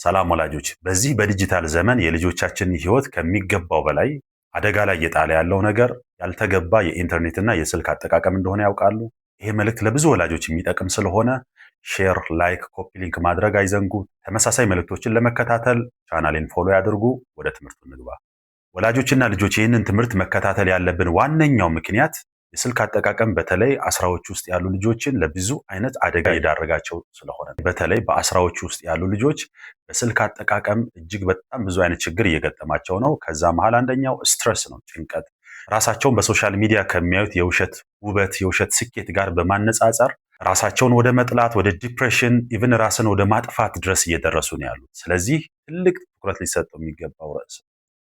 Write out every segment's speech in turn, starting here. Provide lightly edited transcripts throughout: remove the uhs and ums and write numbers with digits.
ሰላም ወላጆች፣ በዚህ በዲጂታል ዘመን የልጆቻችንን ሕይወት ከሚገባው በላይ አደጋ ላይ እየጣለ ያለው ነገር ያልተገባ የኢንተርኔትና የስልክ አጠቃቀም እንደሆነ ያውቃሉ? ይሄ መልእክት ለብዙ ወላጆች የሚጠቅም ስለሆነ ሼር፣ ላይክ፣ ኮፒ ሊንክ ማድረግ አይዘንጉ። ተመሳሳይ መልእክቶችን ለመከታተል ቻናሌን ፎሎ ያድርጉ። ወደ ትምህርቱ እንግባ። ወላጆችና ልጆች ይህንን ትምህርት መከታተል ያለብን ዋነኛው ምክንያት የስልክ አጠቃቀም በተለይ አስራዎች ውስጥ ያሉ ልጆችን ለብዙ አይነት አደጋ የዳረጋቸው ስለሆነ በተለይ በአስራዎች ውስጥ ያሉ ልጆች በስልክ አጠቃቀም እጅግ በጣም ብዙ አይነት ችግር እየገጠማቸው ነው። ከዛ መሃል አንደኛው ስትረስ ነው፣ ጭንቀት። ራሳቸውን በሶሻል ሚዲያ ከሚያዩት የውሸት ውበት፣ የውሸት ስኬት ጋር በማነጻጸር ራሳቸውን ወደ መጥላት፣ ወደ ዲፕሬሽን፣ ኢቭን ራስን ወደ ማጥፋት ድረስ እየደረሱ ነው ያሉት። ስለዚህ ትልቅ ትኩረት ሊሰጠው የሚገባው ርዕስ።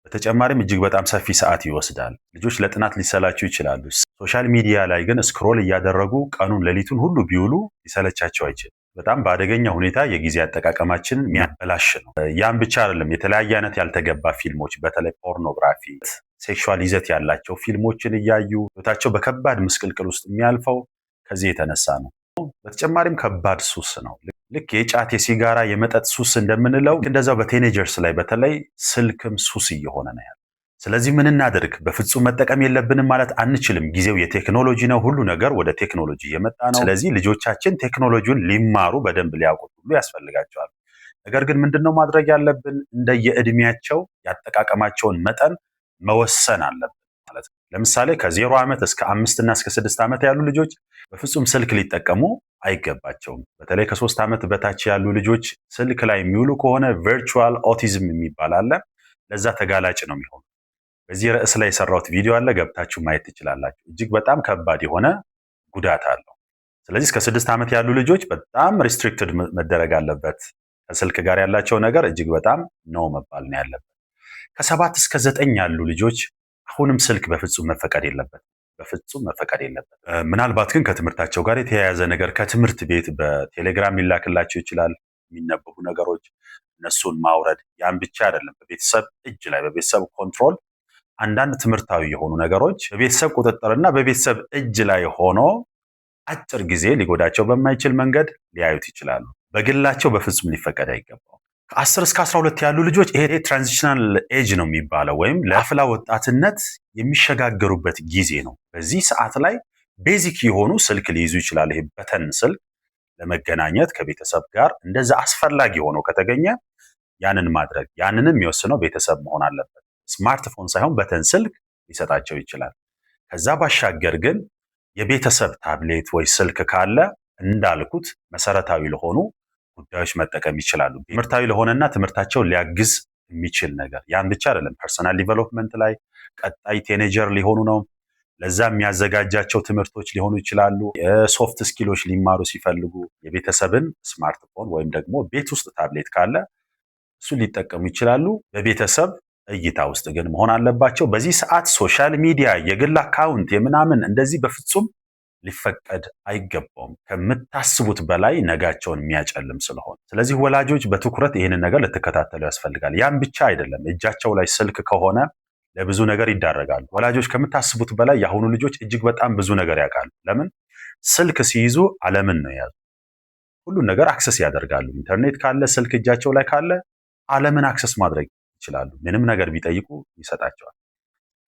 በተጨማሪም እጅግ በጣም ሰፊ ሰዓት ይወስዳል። ልጆች ለጥናት ሊሰላቸው ይችላሉ። ሶሻል ሚዲያ ላይ ግን ስክሮል እያደረጉ ቀኑን ሌሊቱን ሁሉ ቢውሉ ሊሰለቻቸው አይችልም። በጣም በአደገኛ ሁኔታ የጊዜ አጠቃቀማችንን የሚያበላሽ ነው። ያም ብቻ አይደለም። የተለያየ አይነት ያልተገባ ፊልሞች፣ በተለይ ፖርኖግራፊ፣ ሴክሹዋል ይዘት ያላቸው ፊልሞችን እያዩ ህይወታቸው በከባድ ምስቅልቅል ውስጥ የሚያልፈው ከዚህ የተነሳ ነው። በተጨማሪም ከባድ ሱስ ነው። ልክ የጫት የሲጋራ የመጠጥ ሱስ እንደምንለው እንደዛው በቴኔጀርስ ላይ በተለይ ስልክም ሱስ እየሆነ ነው ያለው። ስለዚህ ምን እናድርግ? በፍጹም መጠቀም የለብንም ማለት አንችልም። ጊዜው የቴክኖሎጂ ነው። ሁሉ ነገር ወደ ቴክኖሎጂ እየመጣ ነው። ስለዚህ ልጆቻችን ቴክኖሎጂውን ሊማሩ በደንብ ሊያውቁት ሁሉ ያስፈልጋቸዋል። ነገር ግን ምንድነው ማድረግ ያለብን? እንደየእድሜያቸው ያጠቃቀማቸውን መጠን መወሰን አለብን ማለት ነው። ለምሳሌ ከ0 ዓመት እስከ 5 እና እስከ 6 ዓመት ያሉ ልጆች በፍጹም ስልክ ሊጠቀሙ አይገባቸውም። በተለይ ከ3 ዓመት በታች ያሉ ልጆች ስልክ ላይ የሚውሉ ከሆነ ቨርቹዋል ኦቲዝም የሚባል አለ። ለዛ ተጋላጭ ነው የሚሆኑ። በዚህ ርዕስ ላይ የሰራሁት ቪዲዮ አለ፣ ገብታችሁ ማየት ትችላላችሁ። እጅግ በጣም ከባድ የሆነ ጉዳት አለው። ስለዚህ እስከ 6 ዓመት ያሉ ልጆች በጣም ሪስትሪክትድ መደረግ አለበት። ከስልክ ጋር ያላቸው ነገር እጅግ በጣም ነው መባል ነው ያለበት። ከ7 እስከ 9 ያሉ ልጆች አሁንም ስልክ በፍጹም መፈቀድ የለበት፣ በፍጹም መፈቀድ የለበት። ምናልባት ግን ከትምህርታቸው ጋር የተያያዘ ነገር ከትምህርት ቤት በቴሌግራም ሊላክላቸው ይችላል፣ የሚነበቡ ነገሮች እነሱን ማውረድ። ያን ብቻ አይደለም፣ በቤተሰብ እጅ ላይ በቤተሰብ ኮንትሮል አንዳንድ ትምህርታዊ የሆኑ ነገሮች በቤተሰብ ቁጥጥርና በቤተሰብ እጅ ላይ ሆኖ አጭር ጊዜ ሊጎዳቸው በማይችል መንገድ ሊያዩት ይችላሉ። በግላቸው በፍጹም ሊፈቀድ አይገባው። ከ10 እስከ 12 ያሉ ልጆች ይሄ ትራንዚሽናል ኤጅ ነው የሚባለው፣ ወይም ለአፍላ ወጣትነት የሚሸጋገሩበት ጊዜ ነው። በዚህ ሰዓት ላይ ቤዚክ የሆኑ ስልክ ሊይዙ ይችላል። ይሄ በተን ስልክ ለመገናኘት ከቤተሰብ ጋር እንደዛ አስፈላጊ ሆኖ ከተገኘ ያንን ማድረግ፣ ያንንም የሚወስነው ቤተሰብ መሆን አለበት። ስማርትፎን ሳይሆን በተን ስልክ ሊሰጣቸው ይችላል። ከዛ ባሻገር ግን የቤተሰብ ታብሌት ወይ ስልክ ካለ እንዳልኩት መሰረታዊ ለሆኑ ጉዳዮች መጠቀም ይችላሉ። ትምህርታዊ ለሆነና ትምህርታቸውን ሊያግዝ የሚችል ነገር። ያን ብቻ አይደለም፣ ፐርሰናል ዲቨሎፕመንት ላይ ቀጣይ ቲኔጀር ሊሆኑ ነው። ለዛ የሚያዘጋጃቸው ትምህርቶች ሊሆኑ ይችላሉ። የሶፍት ስኪሎች ሊማሩ ሲፈልጉ የቤተሰብን ስማርትፎን ወይም ደግሞ ቤት ውስጥ ታብሌት ካለ እሱ ሊጠቀሙ ይችላሉ። በቤተሰብ እይታ ውስጥ ግን መሆን አለባቸው። በዚህ ሰዓት ሶሻል ሚዲያ፣ የግል አካውንት የምናምን እንደዚህ በፍጹም ሊፈቀድ አይገባውም። ከምታስቡት በላይ ነጋቸውን የሚያጨልም ስለሆነ፣ ስለዚህ ወላጆች በትኩረት ይህንን ነገር ልትከታተሉ ያስፈልጋል። ያም ብቻ አይደለም፣ እጃቸው ላይ ስልክ ከሆነ ለብዙ ነገር ይዳረጋሉ። ወላጆች ከምታስቡት በላይ የአሁኑ ልጆች እጅግ በጣም ብዙ ነገር ያውቃሉ። ለምን? ስልክ ሲይዙ ዓለምን ነው የያዙ። ሁሉን ነገር አክሰስ ያደርጋሉ። ኢንተርኔት ካለ፣ ስልክ እጃቸው ላይ ካለ ዓለምን አክሰስ ማድረግ ይችላሉ። ምንም ነገር ቢጠይቁ ይሰጣቸዋል።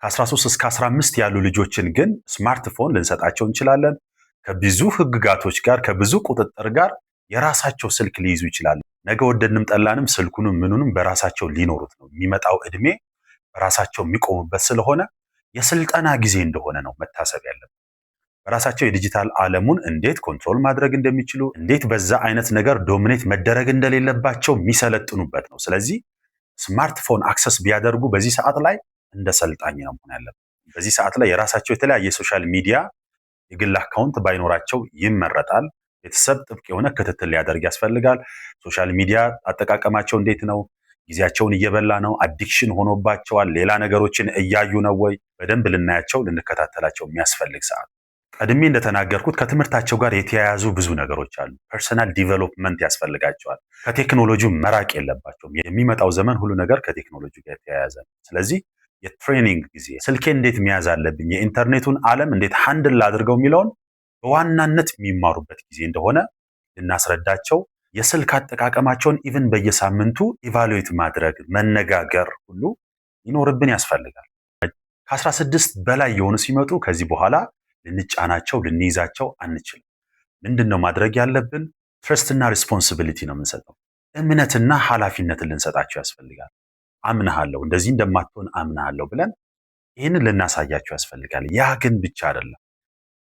ከ13 እስከ 15 ያሉ ልጆችን ግን ስማርትፎን ልንሰጣቸው እንችላለን። ከብዙ ህግጋቶች ጋር ከብዙ ቁጥጥር ጋር የራሳቸው ስልክ ሊይዙ ይችላሉ። ነገ ወደድንም ጠላንም ስልኩንም ምኑንም በራሳቸው ሊኖሩት ነው። የሚመጣው እድሜ በራሳቸው የሚቆሙበት ስለሆነ የስልጠና ጊዜ እንደሆነ ነው መታሰብ ያለበት። በራሳቸው የዲጂታል ዓለሙን እንዴት ኮንትሮል ማድረግ እንደሚችሉ፣ እንዴት በዛ አይነት ነገር ዶሚኔት መደረግ እንደሌለባቸው የሚሰለጥኑበት ነው። ስለዚህ ስማርትፎን አክሰስ ቢያደርጉ በዚህ ሰዓት ላይ እንደ ሰልጣኝ ነው መሆን ያለበት። በዚህ ሰዓት ላይ የራሳቸው የተለያየ ሶሻል ሚዲያ የግል አካውንት ባይኖራቸው ይመረጣል። ቤተሰብ ጥብቅ የሆነ ክትትል ሊያደርግ ያስፈልጋል። ሶሻል ሚዲያ አጠቃቀማቸው እንዴት ነው? ጊዜያቸውን እየበላ ነው? አዲክሽን ሆኖባቸዋል? ሌላ ነገሮችን እያዩ ነው ወይ? በደንብ ልናያቸው ልንከታተላቸው የሚያስፈልግ ሰዓት። ቀድሜ እንደተናገርኩት ከትምህርታቸው ጋር የተያያዙ ብዙ ነገሮች አሉ። ፐርሰናል ዲቨሎፕመንት ያስፈልጋቸዋል። ከቴክኖሎጂው መራቅ የለባቸውም። የሚመጣው ዘመን ሁሉ ነገር ከቴክኖሎጂ ጋር የተያያዘ ነው። ስለዚህ የትሬኒንግ ጊዜ፣ ስልኬን እንዴት መያዝ አለብኝ፣ የኢንተርኔቱን ዓለም እንዴት ሃንድል አድርገው የሚለውን በዋናነት የሚማሩበት ጊዜ እንደሆነ ልናስረዳቸው የስልክ አጠቃቀማቸውን ኢቭን በየሳምንቱ ኢቫሉዌት ማድረግ መነጋገር ሁሉ ሊኖርብን ያስፈልጋል። ከ16 በላይ የሆኑ ሲመጡ ከዚህ በኋላ ልንጫናቸው ልንይዛቸው አንችልም። ምንድን ነው ማድረግ ያለብን? ትረስትና ሪስፖንሲቢሊቲ ነው የምንሰጠው። እምነትና ኃላፊነትን ልንሰጣቸው ያስፈልጋል። አምናሃለሁ፣ እንደዚህ እንደማትሆን አምናሃለሁ ብለን ይህንን ልናሳያቸው ያስፈልጋል። ያ ግን ብቻ አይደለም።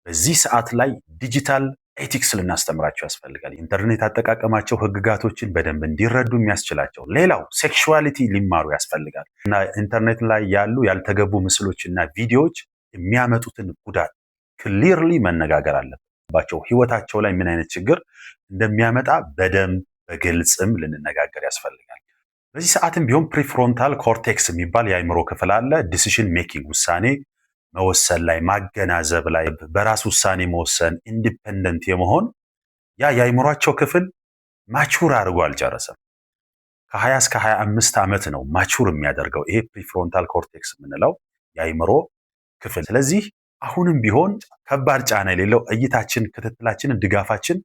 በዚህ ሰዓት ላይ ዲጂታል ኤቲክስ ልናስተምራቸው ያስፈልጋል። ኢንተርኔት አጠቃቀማቸው ህግጋቶችን በደንብ እንዲረዱ የሚያስችላቸው። ሌላው ሴክሹዋሊቲ ሊማሩ ያስፈልጋል እና ኢንተርኔት ላይ ያሉ ያልተገቡ ምስሎች እና ቪዲዮዎች የሚያመጡትን ጉዳት ክሊርሊ መነጋገር አለባቸው። ህይወታቸው ላይ ምን አይነት ችግር እንደሚያመጣ በደንብ በግልጽም ልንነጋገር ያስፈልጋል። በዚህ ሰዓትም ቢሆን ፕሪፍሮንታል ኮርቴክስ የሚባል የአእምሮ ክፍል አለ። ዲሲሽን ሜኪንግ ውሳኔ መወሰን ላይ ማገናዘብ ላይ በራስ ውሳኔ መወሰን ኢንዲፔንደንት የመሆን ያ የአእምሯቸው ክፍል ማቹር አድርጎ አልጨረሰም። ከ20 እስከ 25 ዓመት ነው ማቹር የሚያደርገው ይሄ ፕሪፍሮንታል ኮርቴክስ የምንለው የአእምሮ ክፍል። ስለዚህ አሁንም ቢሆን ከባድ ጫና የሌለው እይታችን፣ ክትትላችንን፣ ድጋፋችን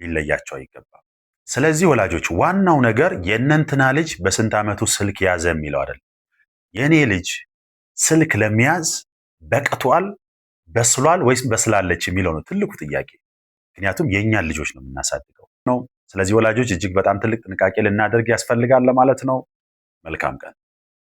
ሊለያቸው አይገባም። ስለዚህ ወላጆች ዋናው ነገር የእነንትና ልጅ በስንት ዓመቱ ስልክ ያዘ የሚለው አይደለም። የእኔ ልጅ ስልክ ለመያዝ በቅቷል፣ በስሏል ወይስ በስላለች የሚለው ነው ትልቁ ጥያቄ። ምክንያቱም የእኛን ልጆች ነው የምናሳድገው ነው። ስለዚህ ወላጆች እጅግ በጣም ትልቅ ጥንቃቄ ልናደርግ ያስፈልጋል ለማለት ነው። መልካም ቀን።